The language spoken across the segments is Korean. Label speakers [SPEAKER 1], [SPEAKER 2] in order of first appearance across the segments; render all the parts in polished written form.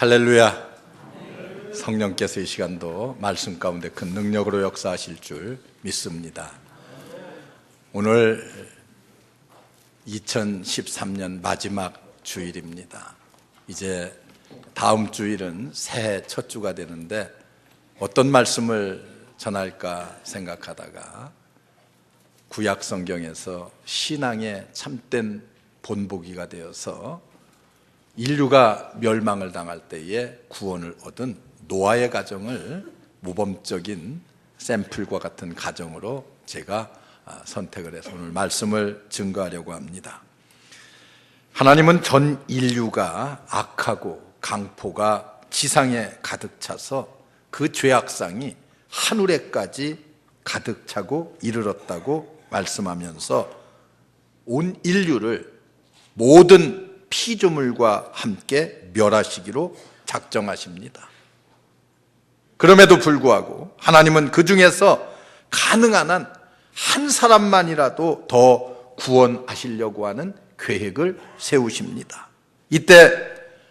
[SPEAKER 1] 할렐루야. 성령께서 이 시간도 말씀 가운데 큰 능력으로 역사하실 줄 믿습니다. 오늘 2013년 마지막 주일입니다. 이제 다음 주일은 새해 첫 주가 되는데 어떤 말씀을 전할까 생각하다가 구약 성경에서 신앙의 참된 본보기가 되어서 인류가 멸망을 당할 때에 구원을 얻은 노아의 가정을 모범적인 샘플과 같은 가정으로 제가 선택을 해서 오늘 말씀을 증거하려고 합니다. 하나님은 전 인류가 악하고 강포가 지상에 가득 차서 그 죄악상이 하늘에까지 가득 차고 이르렀다고 말씀하면서 온 인류를 모든 피조물과 함께 멸하시기로 작정하십니다. 그럼에도 불구하고 하나님은 그 중에서 가능한 한 한 사람만이라도 더 구원하시려고 하는 계획을 세우십니다. 이때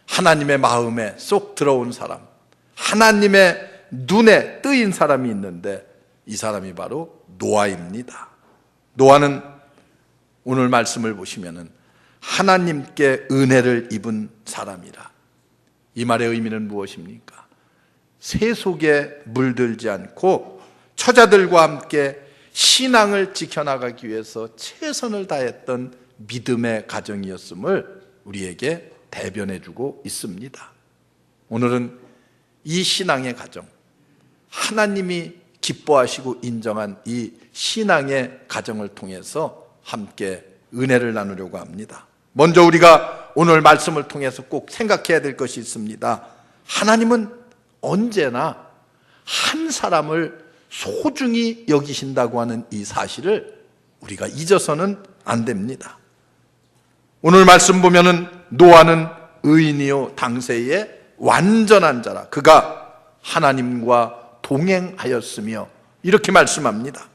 [SPEAKER 1] 하나님의 마음에 쏙 들어온 사람, 하나님의 눈에 뜨인 사람이 있는데 이 사람이 바로 노아입니다. 노아는 오늘 말씀을 보시면은 하나님께 은혜를 입은 사람이라. 이 말의 의미는 무엇입니까? 세속에 물들지 않고 처자들과 함께 신앙을 지켜나가기 위해서 최선을 다했던 믿음의 가정이었음을 우리에게 대변해주고 있습니다. 오늘은 이 신앙의 가정, 하나님이 기뻐하시고 인정한 이 신앙의 가정을 통해서 함께 은혜를 나누려고 합니다. 먼저 우리가 오늘 말씀을 통해서 꼭 생각해야 될 것이 있습니다. 하나님은 언제나 한 사람을 소중히 여기신다고 하는 이 사실을 우리가 잊어서는 안 됩니다. 오늘 말씀 보면은 노아는 의인이요 당세의 완전한 자라. 그가 하나님과 동행하였으며 이렇게 말씀합니다.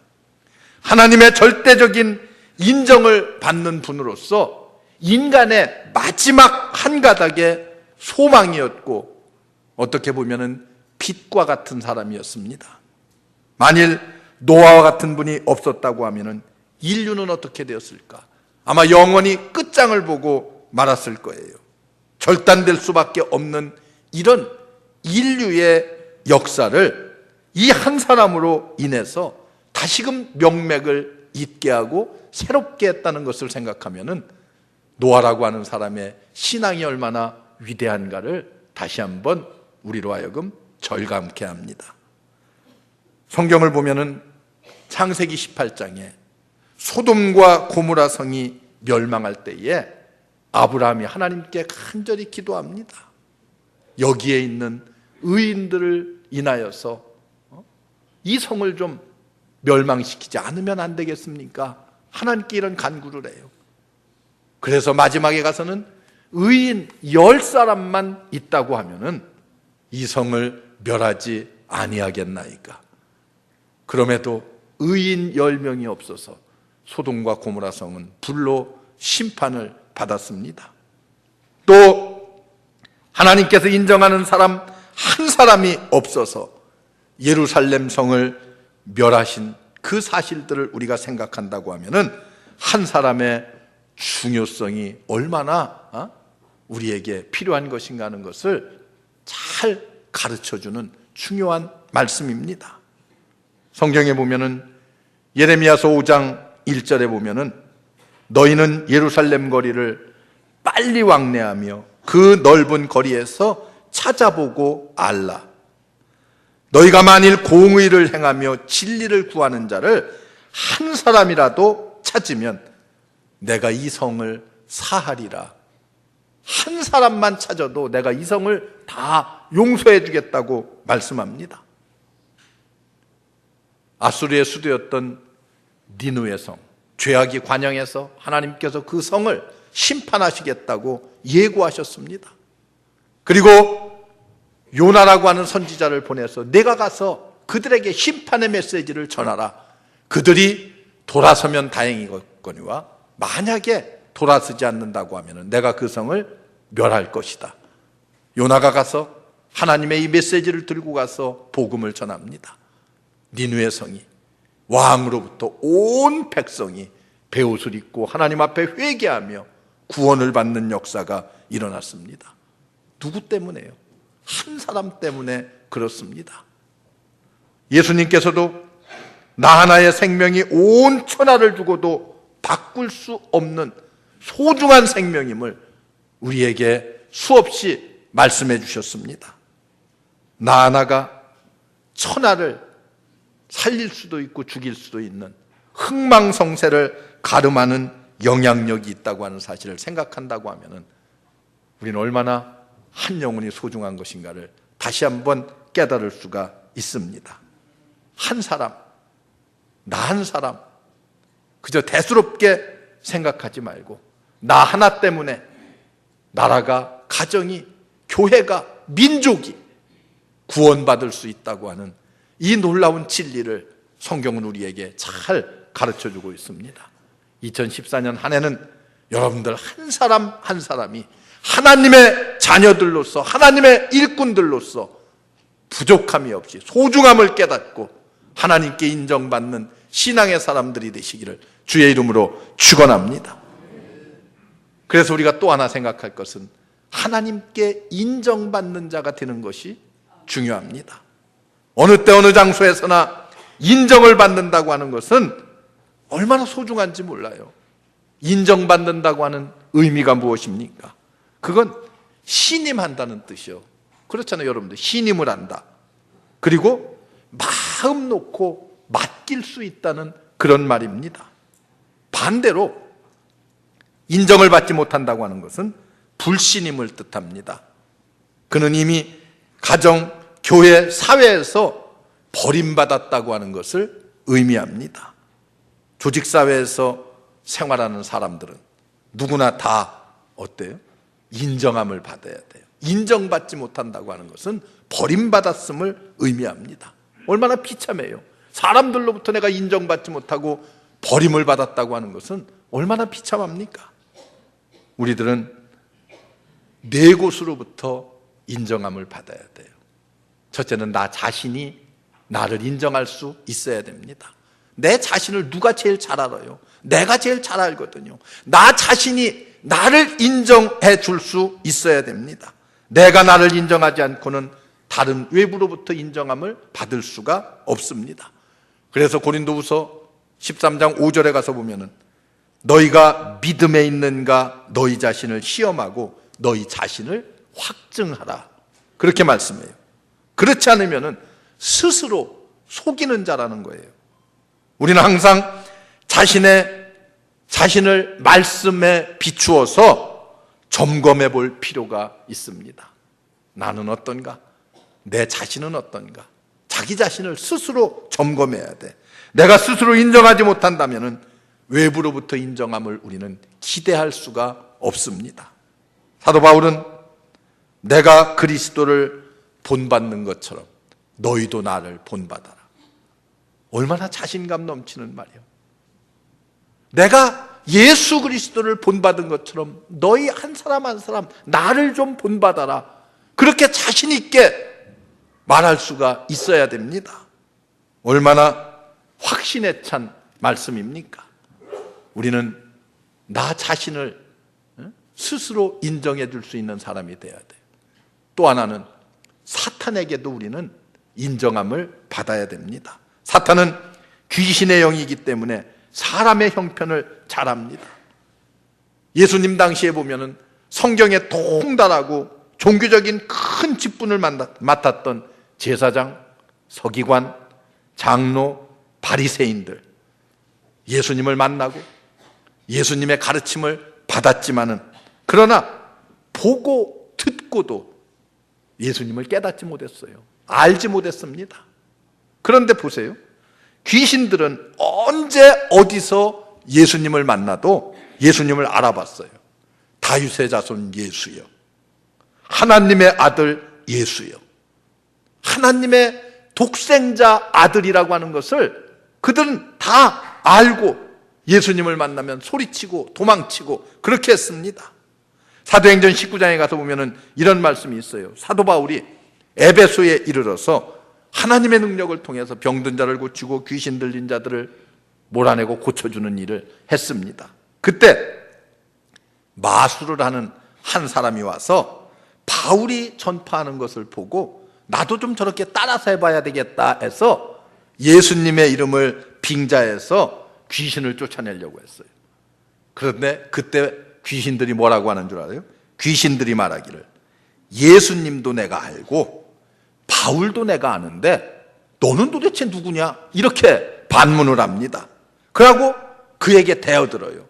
[SPEAKER 1] 하나님의 절대적인 인정을 받는 분으로서 인간의 마지막 한 가닥의 소망이었고 어떻게 보면은 빛과 같은 사람이었습니다. 만일 노아와 같은 분이 없었다고 하면은 인류는 어떻게 되었을까? 아마 영원히 끝장을 보고 말았을 거예요. 절단될 수밖에 없는 이런 인류의 역사를 이 한 사람으로 인해서 다시금 명맥을 잇게 하고 새롭게 했다는 것을 생각하면은 노아라고 하는 사람의 신앙이 얼마나 위대한가를 다시 한번 우리로 하여금 절감케 합니다. 성경을 보면은 창세기 18장에 소돔과 고모라 성이 멸망할 때에 아브라함이 하나님께 간절히 기도합니다. 여기에 있는 의인들을 인하여서 이 성을 좀 멸망시키지 않으면 안 되겠습니까? 하나님께 이런 간구를 해요. 그래서 마지막에 가서는 의인 10사람만 있다고 하면은 이 성을 멸하지 아니하겠나이까. 그럼에도 의인 10명이 없어서 소돔과 고모라 성은 불로 심판을 받았습니다. 또 하나님께서 인정하는 사람 한 사람이 없어서 예루살렘 성을 멸하신 그 사실들을 우리가 생각한다고 하면은 한 사람의 중요성이 얼마나 우리에게 필요한 것인가 하는 것을 잘 가르쳐주는 중요한 말씀입니다. 성경에 보면은 예레미야서 5장 1절에 보면은 너희는 예루살렘 거리를 빨리 왕래하며 그 넓은 거리에서 찾아보고 알라. 너희가 만일 공의를 행하며 진리를 구하는 자를 한 사람이라도 찾으면 내가 이 성을 사하리라. 한 사람만 찾아도 내가 이 성을 다 용서해 주겠다고 말씀합니다. 아수르의 수도였던 니느웨 성, 죄악이 관영해서 하나님께서 그 성을 심판하시겠다고 예고하셨습니다. 그리고 요나라고 하는 선지자를 보내서 내가 가서 그들에게 심판의 메시지를 전하라. 그들이 돌아서면 다행이거니와 만약에 돌아서지 않는다고 하면 내가 그 성을 멸할 것이다. 요나가 가서 하나님의 이 메시지를 들고 가서 복음을 전합니다. 니느웨 성이, 왕으로부터 온 백성이 베옷을 입고 하나님 앞에 회개하며 구원을 받는 역사가 일어났습니다. 누구 때문에요? 한 사람 때문에 그렇습니다. 예수님께서도 나 하나의 생명이 온 천하를 두고도 바꿀 수 없는 소중한 생명임을 우리에게 수없이 말씀해 주셨습니다. 나 하나가 천하를 살릴 수도 있고 죽일 수도 있는 흥망성쇠를 가름하는 영향력이 있다고 하는 사실을 생각한다고 하면은 우리는 얼마나 한 영혼이 소중한 것인가를 다시 한번 깨달을 수가 있습니다. 한 사람, 나 한 사람, 그저 대수롭게 생각하지 말고 나 하나 때문에 나라가, 가정이, 교회가, 민족이 구원받을 수 있다고 하는 이 놀라운 진리를 성경은 우리에게 잘 가르쳐주고 있습니다. 2014년 한 해는 여러분들 한 사람 한 사람이 하나님의 자녀들로서, 하나님의 일꾼들로서 부족함이 없이 소중함을 깨닫고 하나님께 인정받는 신앙의 사람들이 되시기를 주의 이름으로 축원합니다. 그래서 우리가 또 하나 생각할 것은 하나님께 인정받는 자가 되는 것이 중요합니다. 어느 때 어느 장소에서나 인정을 받는다고 하는 것은 얼마나 소중한지 몰라요. 인정받는다고 하는 의미가 무엇입니까? 그건 신임한다는 뜻이요. 그렇잖아요, 여러분들. 신임을 한다. 그리고 마음 놓고 맡길 수 있다는 그런 말입니다. 반대로 인정을 받지 못한다고 하는 것은 불신임을 뜻합니다. 그는 이미 가정, 교회, 사회에서 버림받았다고 하는 것을 의미합니다. 조직사회에서 생활하는 사람들은 누구나 다 어때요? 인정함을 받아야 돼요. 인정받지 못한다고 하는 것은 버림받았음을 의미합니다. 얼마나 비참해요. 사람들로부터 내가 인정받지 못하고 버림을 받았다고 하는 것은 얼마나 비참합니까? 우리들은 네 곳으로부터 인정함을 받아야 돼요. 첫째는 나 자신이 나를 인정할 수 있어야 됩니다. 내 자신을 누가 제일 잘 알아요? 내가 제일 잘 알거든요. 나 자신이 나를 인정해 줄 수 있어야 됩니다. 내가 나를 인정하지 않고는 다른 외부로부터 인정함을 받을 수가 없습니다. 그래서 고린도후서 13장 5절에 가서 보면은 너희가 믿음에 있는가 너희 자신을 시험하고 너희 자신을 확증하라. 그렇게 말씀해요. 그렇지 않으면은 스스로 속이는 자라는 거예요. 우리는 항상 자신을 말씀에 비추어서 점검해 볼 필요가 있습니다. 나는 어떤가? 내 자신은 어떤가? 자기 자신을 스스로 점검해야 돼. 내가 스스로 인정하지 못한다면 외부로부터 인정함을 우리는 기대할 수가 없습니다. 사도 바울은 내가 그리스도를 본받는 것처럼 너희도 나를 본받아라. 얼마나 자신감 넘치는 말이에요. 내가 예수 그리스도를 본받은 것처럼 너희 한 사람 한 사람 나를 좀 본받아라. 그렇게 자신 있게 말할 수가 있어야 됩니다. 얼마나 확신에 찬 말씀입니까? 우리는 나 자신을 스스로 인정해 줄 수 있는 사람이 돼야 돼요. 또 하나는 사탄에게도 우리는 인정함을 받아야 됩니다. 사탄은 귀신의 영이기 때문에 사람의 형편을 잘 압니다. 예수님 당시에 보면은 성경에 통달하고 종교적인 큰 직분을 맡았던 제사장, 서기관, 장로, 바리새인들 예수님을 만나고 예수님의 가르침을 받았지만은 그러나 보고 듣고도 예수님을 깨닫지 못했어요. 알지 못했습니다. 그런데 보세요. 귀신들은 언제 어디서 예수님을 만나도 예수님을 알아봤어요. 다윗의 자손 예수여, 하나님의 아들 예수여, 하나님의 독생자 아들이라고 하는 것을 그들은 다 알고 예수님을 만나면 소리치고 도망치고 그렇게 했습니다. 사도행전 19장에 가서 보면은 이런 말씀이 있어요. 사도 바울이 에베소에 이르러서 하나님의 능력을 통해서 병든 자를 고치고 귀신 들린 자들을 몰아내고 고쳐주는 일을 했습니다. 그때 마술을 하는 한 사람이 와서 바울이 전파하는 것을 보고 나도 좀 저렇게 따라서 해봐야 되겠다 해서 예수님의 이름을 빙자해서 귀신을 쫓아내려고 했어요. 그런데 그때 귀신들이 뭐라고 하는 줄 알아요? 귀신들이 말하기를 예수님도 내가 알고 바울도 내가 아는데 너는 도대체 누구냐? 이렇게 반문을 합니다. 그러고 그에게 대어들어요.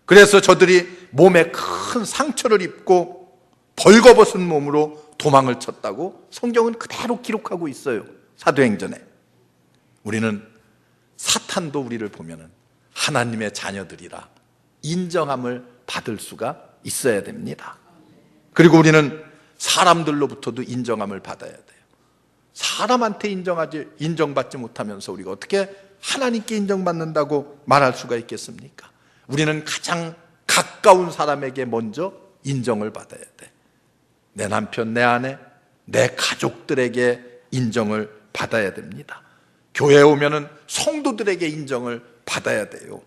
[SPEAKER 1] 그래서 저들이 몸에 큰 상처를 입고 벌거벗은 몸으로 도망을 쳤다고 성경은 그대로 기록하고 있어요. 사도행전에. 우리는 사탄도 우리를 보면은 하나님의 자녀들이라 인정함을 받을 수가 있어야 됩니다. 그리고 우리는 사람들로부터도 인정함을 받아야 돼요. 사람한테 인정받지 못하면서 우리가 어떻게 하나님께 인정받는다고 말할 수가 있겠습니까? 우리는 가장 가까운 사람에게 먼저 인정을 받아야 돼. 내 남편, 내 아내, 내 가족들에게 인정을 받아야 됩니다. 교회에 오면은 성도들에게 인정을 받아야 돼요.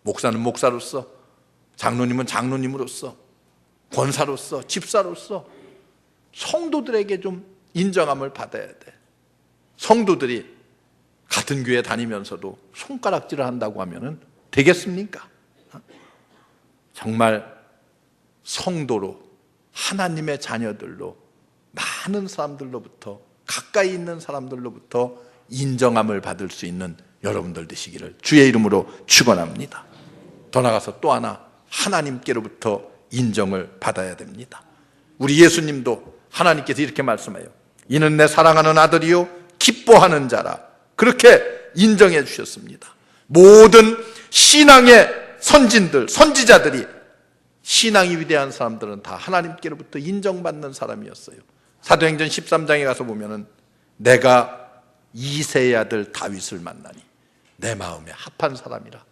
[SPEAKER 1] 목사는 목사로서, 장로님은 장로님으로서, 권사로서, 집사로서 성도들에게 좀 인정함을 받아야 돼. 성도들이 같은 교회 다니면서도 손가락질을 한다고 하면은 되겠습니까? 정말 성도로 하나님의 자녀들로 많은 사람들로부터 가까이 있는 사람들로부터 인정함을 받을 수 있는 여러분들 되시기를 주의 이름으로 축원합니다. 더 나아가서 또 하나 하나님께로부터 인정을 받아야 됩니다. 우리 예수님도 하나님께서 이렇게 말씀해요. 이는 내 사랑하는 아들이요 기뻐하는 자라. 그렇게 인정해 주셨습니다. 모든 신앙의 선진들, 선지자들이 신앙이 위대한 사람들은 다 하나님께로부터 인정받는 사람이었어요. 사도행전 13장에 가서 보면은 내가 이새의 아들 다윗을 만나니 내 마음에 합한 사람이라.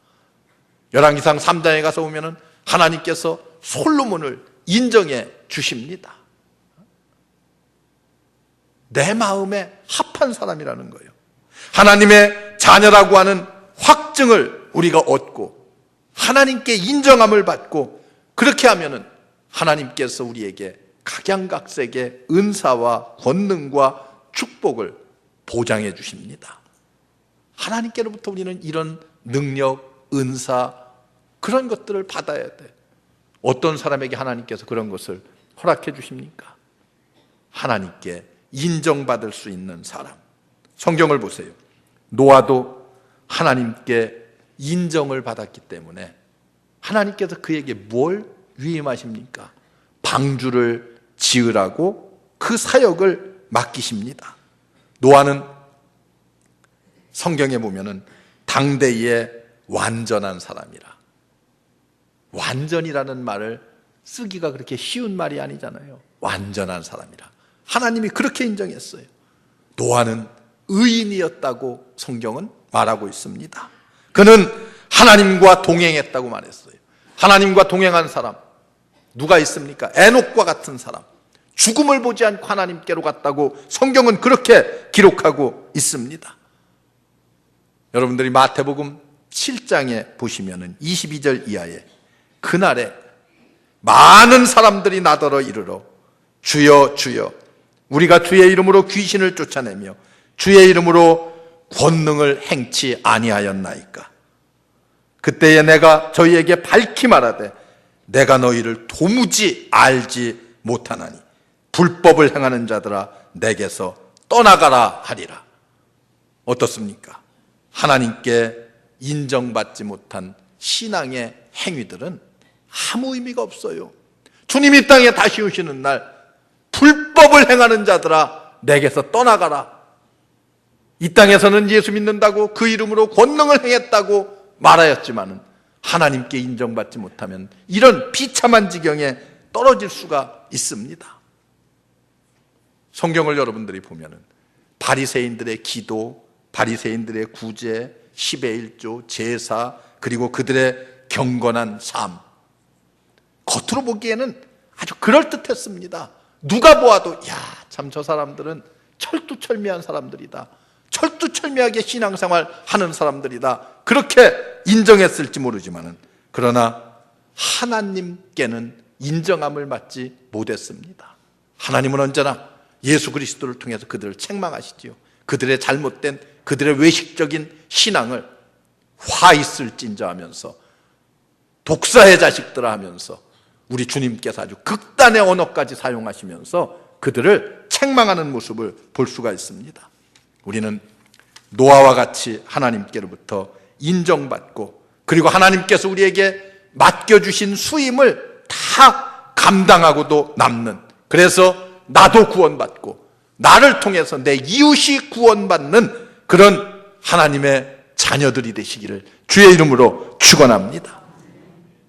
[SPEAKER 1] 열왕기상 3장에 가서 보면은 하나님께서 솔로몬을 인정해 주십니다. 내 마음에 합한 사람이라는 거예요. 하나님의 자녀라고 하는 확증을 우리가 얻고 하나님께 인정함을 받고 그렇게 하면은 하나님께서 우리에게 각양각색의 은사와 권능과 축복을 보장해 주십니다. 하나님께로부터 우리는 이런 능력, 은사 그런 것들을 받아야 돼. 어떤 사람에게 하나님께서 그런 것을 허락해 주십니까? 하나님께 인정받을 수 있는 사람. 성경을 보세요. 노아도 하나님께 인정을 받았기 때문에 하나님께서 그에게 뭘 위임하십니까? 방주를 지으라고 그 사역을 맡기십니다. 노아는 성경에 보면은 당대의 완전한 사람이라. 완전이라는 말을 쓰기가 그렇게 쉬운 말이 아니잖아요. 완전한 사람이라. 하나님이 그렇게 인정했어요. 노아는 의인이었다고 성경은 말하고 있습니다. 그는 하나님과 동행했다고 말했어요. 하나님과 동행한 사람 누가 있습니까? 에녹과 같은 사람, 죽음을 보지 않고 하나님께로 갔다고 성경은 그렇게 기록하고 있습니다. 여러분들이 마태복음 7장에 보시면은 22절 이하에 그날에 많은 사람들이 나더러 이르러 주여 주여 우리가 주의 이름으로 귀신을 쫓아내며 주의 이름으로 권능을 행치 아니하였나이까. 그때에 내가 저희에게 밝히 말하되 내가 너희를 도무지 알지 못하나니 불법을 행하는 자들아 내게서 떠나가라 하리라. 어떻습니까? 하나님께 인정받지 못한 신앙의 행위들은 아무 의미가 없어요. 주님이 이 땅에 다시 오시는 날 불법을 행하는 자들아 내게서 떠나가라. 이 땅에서는 예수 믿는다고 그 이름으로 권능을 행했다고 말하였지만은 하나님께 인정받지 못하면 이런 비참한 지경에 떨어질 수가 있습니다. 성경을 여러분들이 보면은 바리새인들의 기도, 바리새인들의 구제, 10의 1조, 제사, 그리고 그들의 경건한 삶, 겉으로 보기에는 아주 그럴듯했습니다. 누가 보아도 야, 참 저 사람들은 철두철미한 사람들이다. 철두철미하게 신앙생활 하는 사람들이다. 그렇게 인정했을지 모르지만은, 그러나 하나님께는 인정함을 받지 못했습니다. 하나님은 언제나 예수 그리스도를 통해서 그들을 책망하시지요. 그들의 잘못된, 그들의 외식적인 신앙을 화 있을진저 하면서, 독사의 자식들아 하면서 우리 주님께서 아주 극단의 언어까지 사용하시면서 그들을 책망하는 모습을 볼 수가 있습니다. 우리는 노아와 같이 하나님께로부터 인정받고, 그리고 하나님께서 우리에게 맡겨주신 수임을 다 감당하고도 남는, 그래서 나도 구원받고 나를 통해서 내 이웃이 구원받는 그런 하나님의 자녀들이 되시기를 주의 이름으로 축원합니다.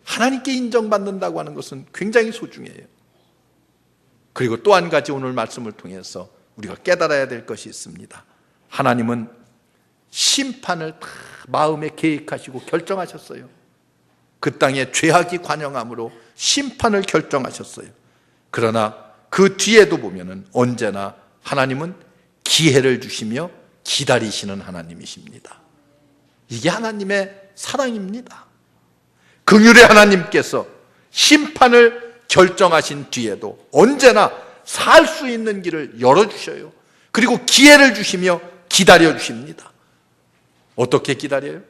[SPEAKER 1] 하나님께 인정받는다고 하는 것은 굉장히 소중해요. 그리고 또 한 가지 오늘 말씀을 통해서 우리가 깨달아야 될 것이 있습니다. 하나님은 심판을 다 마음에 계획하시고 결정하셨어요. 그 땅에 죄악이 관영함으로 심판을 결정하셨어요. 그러나 그 뒤에도 보면은 언제나 하나님은 기회를 주시며 기다리시는 하나님이십니다. 이게 하나님의 사랑입니다. 긍휼의 하나님께서 심판을 결정하신 뒤에도 언제나 살 수 있는 길을 열어주셔요. 그리고 기회를 주시며 기다려주십니다. 어떻게 기다려요?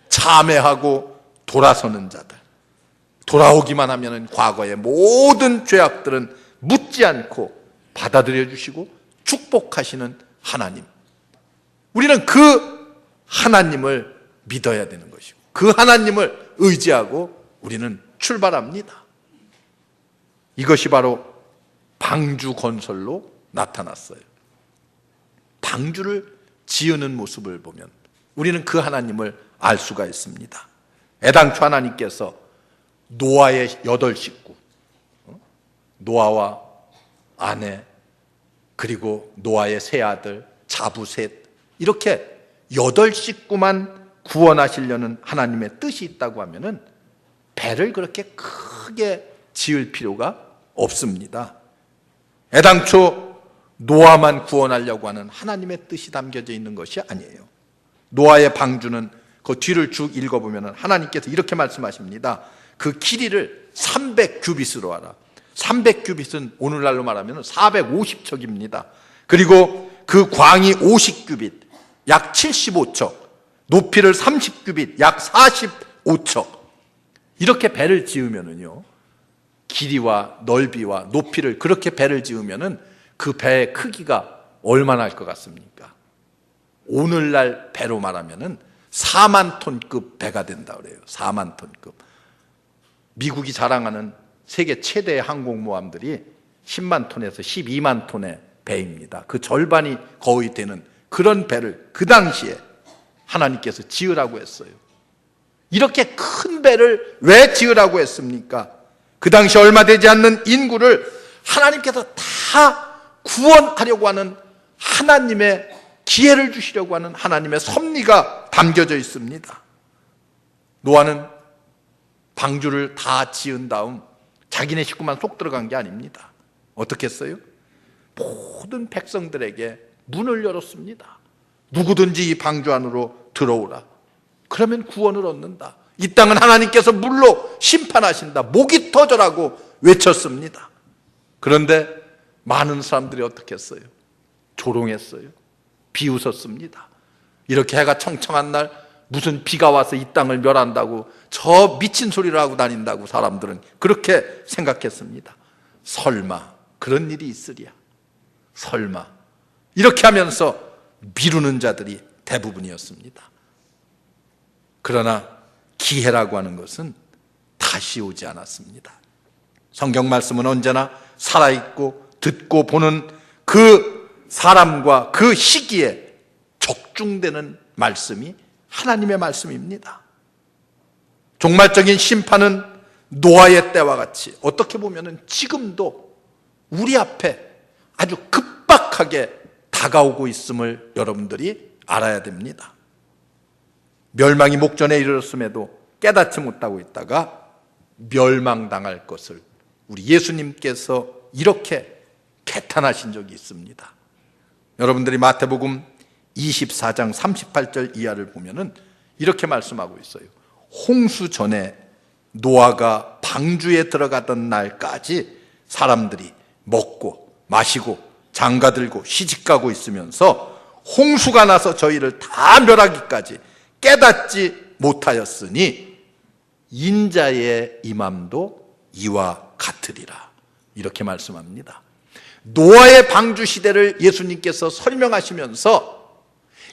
[SPEAKER 1] 참회하고 돌아서는 자들, 돌아오기만 하면 과거의 모든 죄악들은 묻지 않고 받아들여 주시고 축복하시는 하나님, 우리는 그 하나님을 믿어야 되는 것이고 그 하나님을 의지하고 우리는 출발합니다. 이것이 바로 방주 건설로 나타났어요. 방주를 지으는 모습을 보면 우리는 그 하나님을 알 수가 있습니다. 애당초 하나님께서 노아의 8식구, 노아와 아내, 그리고 노아의 세 아들, 자부셋, 이렇게 8식구만 구원하시려는 하나님의 뜻이 있다고 하면은 배를 그렇게 크게 지을 필요가 없습니다. 애당초 노아만 구원하려고 하는 하나님의 뜻이 담겨져 있는 것이 아니에요. 노아의 방주는 그 뒤를 쭉 읽어보면 하나님께서 이렇게 말씀하십니다. 그 길이를 300규빗으로 하라. 300규빗은 오늘날로 말하면 450척입니다. 그리고 그 광이 50규빗, 약 75척, 높이를 30규빗, 약 45척. 이렇게 배를 지으면은요, 길이와 넓이와 높이를 그렇게 배를 지으면은 그 배의 크기가 얼마나 할 것 같습니까? 오늘날 배로 말하면은 4만 톤급 배가 된다 그래요. 4만 톤급. 미국이 자랑하는 세계 최대의 항공모함들이 10만 톤에서 12만 톤의 배입니다. 그 절반이 거의 되는 그런 배를 그 당시에 하나님께서 지으라고 했어요. 이렇게 큰 배를 왜 지으라고 했습니까? 그 당시 얼마 되지 않는 인구를 하나님께서 다 구원하려고 하는 하나님의 기회를 주시려고 하는 하나님의 섭리가 담겨져 있습니다. 노아는 방주를 다 지은 다음 자기네 식구만 쏙 들어간 게 아닙니다. 어떻게 했어요? 모든 백성들에게 문을 열었습니다. 누구든지 이 방주 안으로 들어오라. 그러면 구원을 얻는다. 이 땅은 하나님께서 물로 심판하신다. 목이 터져라고 외쳤습니다. 그런데 많은 사람들이 어떻게 했어요? 조롱했어요. 비웃었습니다. 이렇게 해가 청청한 날 무슨 비가 와서 이 땅을 멸한다고 저 미친 소리를 하고 다닌다고 사람들은 그렇게 생각했습니다. 설마 그런 일이 있으랴. 설마. 이렇게 하면서 미루는 자들이 대부분이었습니다. 그러나 기회라고 하는 것은 다시 오지 않았습니다. 성경 말씀은 언제나 살아있고 듣고 보는 그 사람과 그 시기에 적중되는 말씀이 하나님의 말씀입니다. 종말적인 심판은 노아의 때와 같이 어떻게 보면 지금도 우리 앞에 아주 급박하게 다가오고 있음을 여러분들이 알아야 됩니다. 멸망이 목전에 이르렀음에도 깨닫지 못하고 있다가 멸망당할 것을 우리 예수님께서 이렇게 개탄하신 적이 있습니다. 여러분들이 마태복음 24장 38절 이하를 보면은 이렇게 말씀하고 있어요. 홍수 전에 노아가 방주에 들어가던 날까지 사람들이 먹고 마시고 장가들고 시집가고 있으면서 홍수가 나서 저희를 다 멸하기까지 깨닫지 못하였으니 인자의 임함도 이와 같으리라. 이렇게 말씀합니다. 노아의 방주 시대를 예수님께서 설명하시면서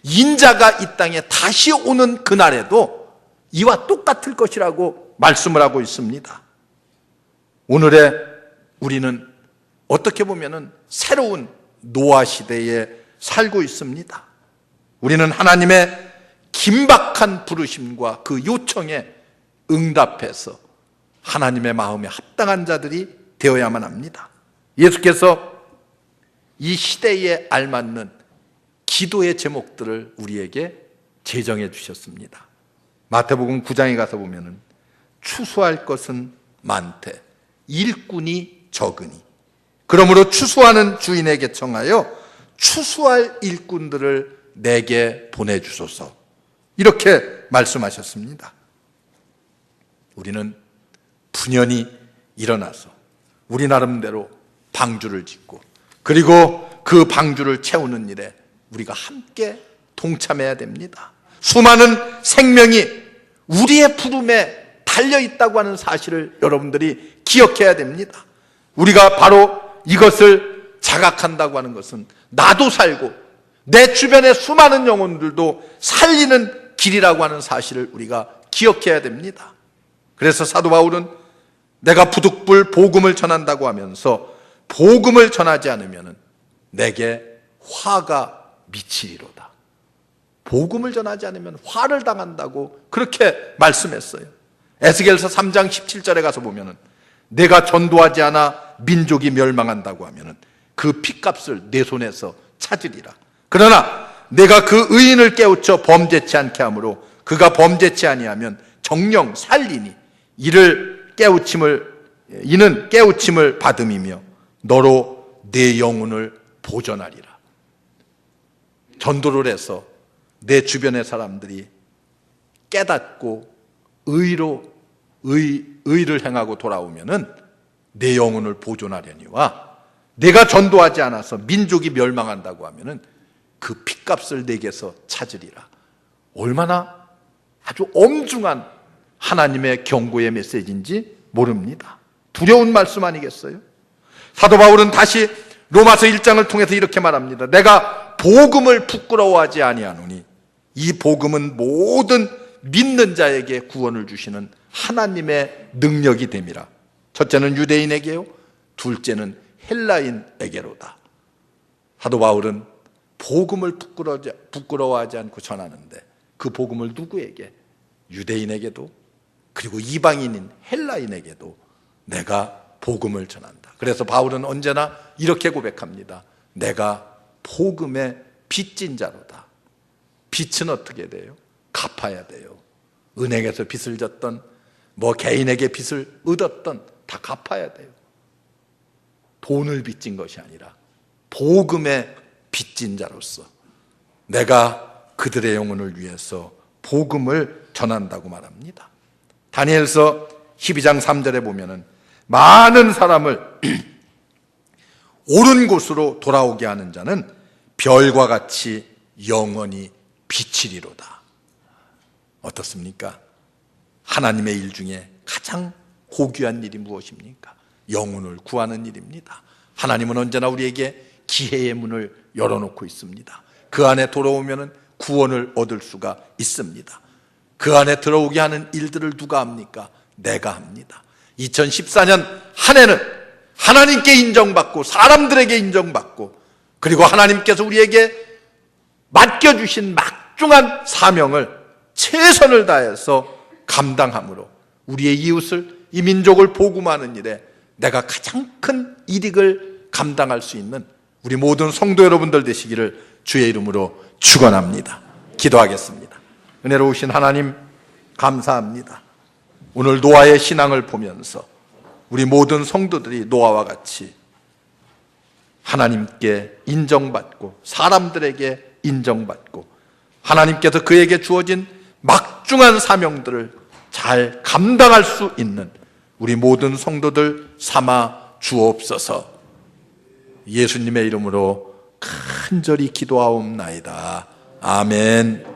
[SPEAKER 1] 인자가 이 땅에 다시 오는 그날에도 이와 똑같을 것이라고 말씀을 하고 있습니다. 오늘의 우리는 어떻게 보면은 새로운 노아 시대에 살고 있습니다. 우리는 하나님의 긴박한 부르심과 그 요청에 응답해서 하나님의 마음에 합당한 자들이 되어야만 합니다. 예수께서 이 시대에 알맞는 기도의 제목들을 우리에게 제정해 주셨습니다. 마태복음 9장에 가서 보면은 추수할 것은 많되 일꾼이 적으니 그러므로 추수하는 주인에게 청하여 추수할 일꾼들을 내게 보내주소서. 이렇게 말씀하셨습니다. 우리는 분연히 일어나서 우리 나름대로 방주를 짓고 그리고 그 방주를 채우는 일에 우리가 함께 동참해야 됩니다. 수많은 생명이 우리의 부름에 달려있다고 하는 사실을 여러분들이 기억해야 됩니다. 우리가 바로 이것을 자각한다고 하는 것은 나도 살고 내 주변의 수많은 영혼들도 살리는 길이라고 하는 사실을 우리가 기억해야 됩니다. 그래서 사도 바울은 내가 부득불 복음을 전한다고 하면서 복음을 전하지 않으면 내게 화가 미치리로다. 복음을 전하지 않으면 화를 당한다고 그렇게 말씀했어요. 에스겔서 3장 17절에 가서 보면은 내가 전도하지 않아 민족이 멸망한다고 하면은 그 핏값을 내 손에서 찾으리라. 그러나 내가 그 의인을 깨우쳐 범죄치 않게 하므로 그가 범죄치 아니하면 정령 살리니 이는 깨우침을 받음이며 너로 내 영혼을 보전하리라. 전도를 해서 내 주변의 사람들이 깨닫고 의를 행하고 돌아오면은 내 영혼을 보존하려니와 내가 전도하지 않아서 민족이 멸망한다고 하면은 그 핏값을 내게서 찾으리라. 얼마나 아주 엄중한 하나님의 경고의 메시지인지 모릅니다. 두려운 말씀 아니겠어요? 사도 바울은 다시 로마서 1장을 통해서 이렇게 말합니다. 내가 복음을 부끄러워하지 아니하노니 이 복음은 모든 믿는 자에게 구원을 주시는 하나님의 능력이 됨이라. 첫째는 유대인에게요, 둘째는 헬라인에게로다. 사도 바울은 복음을 부끄러워하지 않고 전하는데 그 복음을 누구에게? 유대인에게도 그리고 이방인인 헬라인에게도 내가 복음을 전한다. 그래서 바울은 언제나 이렇게 고백합니다. 내가 복음의 빚진 자로다. 빚은 어떻게 돼요? 갚아야 돼요. 은행에서 빚을 졌던 개인에게 빚을 얻었던 다 갚아야 돼요. 돈을 빚진 것이 아니라 복음의 빚진 자로서 내가 그들의 영혼을 위해서 복음을 전한다고 말합니다. 다니엘서 12장 3절에 보면은 많은 사람을 옳은 곳으로 돌아오게 하는 자는 별과 같이 영원히 비치리로다. 어떻습니까? 하나님의 일 중에 가장 고귀한 일이 무엇입니까? 영혼을 구하는 일입니다. 하나님은 언제나 우리에게 기회의 문을 열어놓고 있습니다. 그 안에 돌아오면 구원을 얻을 수가 있습니다. 그 안에 들어오게 하는 일들을 누가 합니까? 내가 합니다. 2014년 한 해는 하나님께 인정받고 사람들에게 인정받고 그리고 하나님께서 우리에게 맡겨주신 막중한 사명을 최선을 다해서 감당함으로 우리의 이웃을, 이 민족을 복음하는 일에 내가 가장 큰 이익을 감당할 수 있는 우리 모든 성도 여러분들 되시기를 주의 이름으로 축원합니다. 기도하겠습니다. 은혜로우신 하나님 감사합니다. 오늘 노아의 신앙을 보면서 우리 모든 성도들이 노아와 같이 하나님께 인정받고 사람들에게 인정받고 하나님께서 그에게 주어진 막중한 사명들을 잘 감당할 수 있는 우리 모든 성도들 삼아 주옵소서. 예수님의 이름으로 간절히 기도하옵나이다. 아멘.